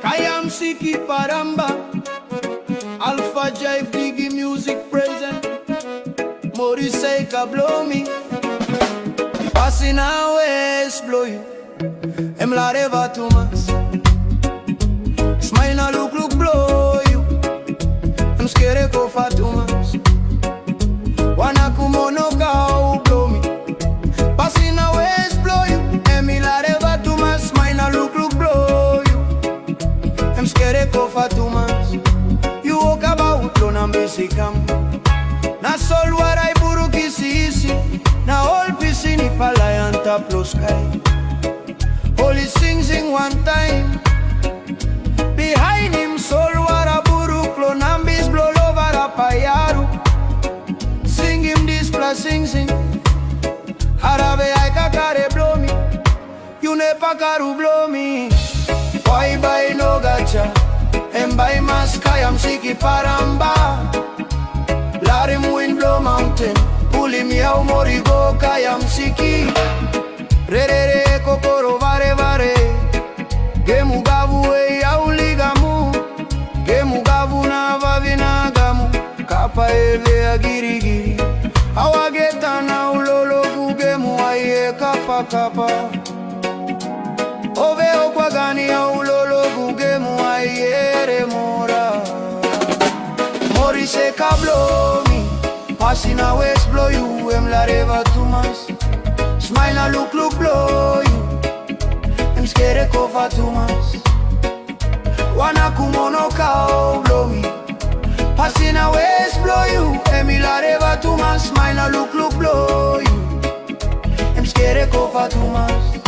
Kayam Siki Paramba, ALPHA-JIVE Digi music present. Morisei blow me, passing away blow you. Em Lareva Tumas, smile na look blow you. Em scare ko fa Tumas, wana kumono ka blow me, passing away blow you. Em Lareva Tumas, smile na look blow you. Em scare ko fa Tumas, you walk about blow na besikam. Na sol waray buru kisisi, na all pisini palayan taplo sky. Holy sing one time, behind him sol wara buru klonambis blow lovara payaru. Sing him this plus sing. Harabe ay kakare blow me, you ne pakaru blow me. Why by no gacha, and by maskayam siki paramba. Larim wind blow mountain, Feelim yao morigo kayam siki. Re kokoro vare, gemu gavu e yao ligamu. Gemu gavu na vavina gamu, kapa eve agirigiri. Awageta na ulolo gugemu aye kapa. Ove okwagani ya ulolo gugemu aye remora. Morisei blow me, passing away blow you. Em Lareva Tumas, smile na look blow you. Em scare ko fa Tumas, wana kumono ka blow me, passing away blow you. Em Lareva Tumas, smile na look blow you. Em scare ko fa Tumas.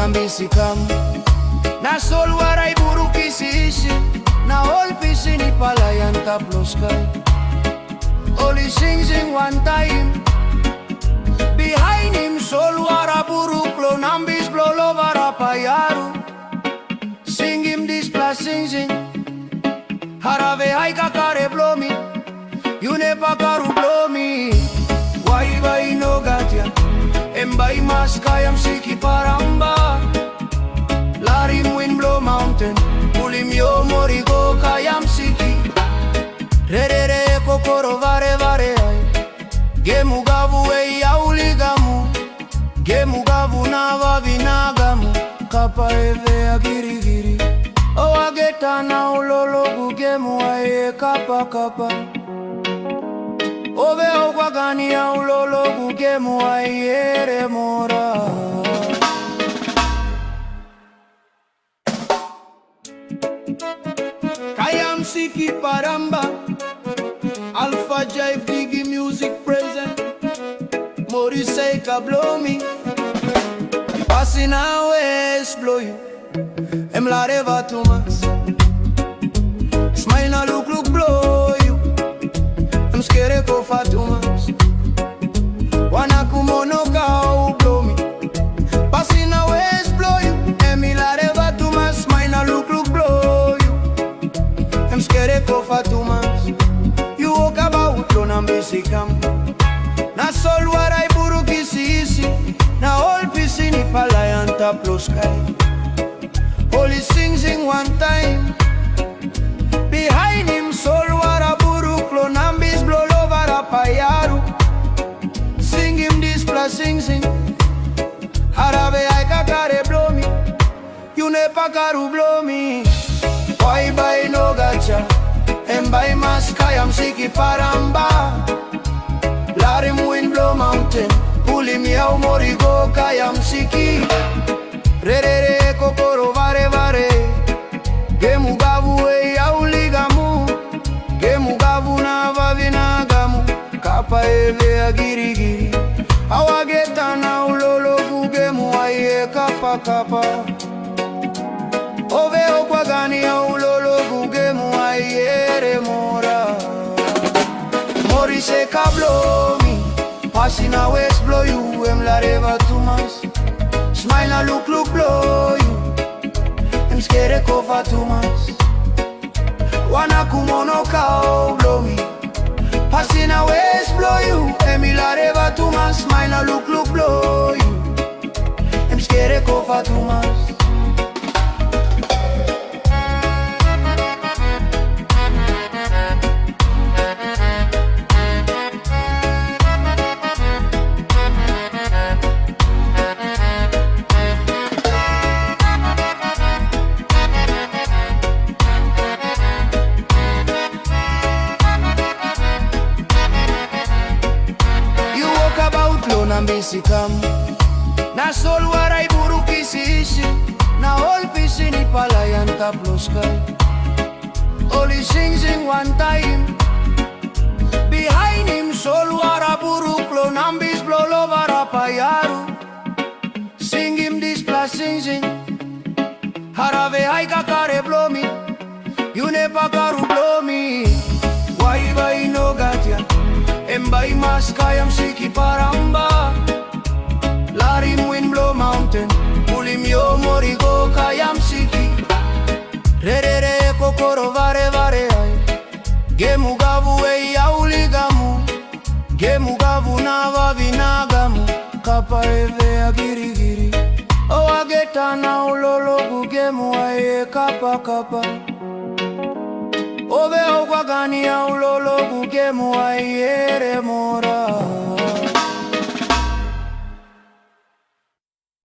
Bisikam na sol waray buru kisisi, na all pisini palayan taplo sky. Only sing one time, behind him sol wara buru klonambis blow lovara payaru. Sing him this plus sing. Harave ay kakare blow me, you ne pakaru blow me. Why by no gatia, embay maskayam siki paramba. Larim wind blow mountain, Feelim yo morigo kayam siki. Re kokoro vare ay, gemu gavu e yao ligamu. Gemu gavu na vavina gamu, kapa eve agirigiri. Awageta na ulolo gugemu aye kapa. Ove okwagani ya ulolo gugemu aye remora. Kayam Siki Paramba, ALPHA-JIVE Digi music present. Morisei blow me, passing away blow you. Em Lareva Tumas, smile na look blow you. Em scare ko fa Tumas, wana kumono ka blow me, passing away blow you. Em Lareva Tumas, smile na look blow you. Em scare ko fa Tumas, you walk about klonam besikam. Na sol waray buru kisisi, na all pisini palayan taplo sky. Holy sing one time, behind him sol wara buru klonambis blow lovara payaru. Sing him this plus sing. Harabe ay kakare blow me, you ne pakaru blow me. Why by no gacha, em by maskayam siki paramba. Larim wind blow mountain, Feelim yao morigo kayam siki. Re kokoro vare, gemu gavu e yao ligamu. Gemu gavu na vavina gamu, kapa eve agirigiri. Awageta na ulolo gugemu aye kapa. Ove okwagani ya ulolo gugemu aye remora. Seka blow me, passing a waist blow you. Lareva Tumas, smile and look blow you. Scared for Tumas, wanna kumono kao blow me, passing a waist blow you. Lareva Tumas, smile and look blow you. Scared for Tumas. Bisikam Tasol waray buru kisisi na all pisini palayan taplos kay only sing one time behind him sol wara buru klo nambis blolo wara payaru sing him this plus sing harave ay kakare blomi yune pakaru blomi why by no gatia Embai mas kayam siki paramba Larim wind blow mountain Ulim yo morigo kayam siki Re kokoro vare ay Gemu gavu e yauligamu Gemu gavu na vavinagamu Kapa eve agirigiri O ageta na ulologu gemu aye kapa Ove ogwagani ya ulologu gemu ayere mora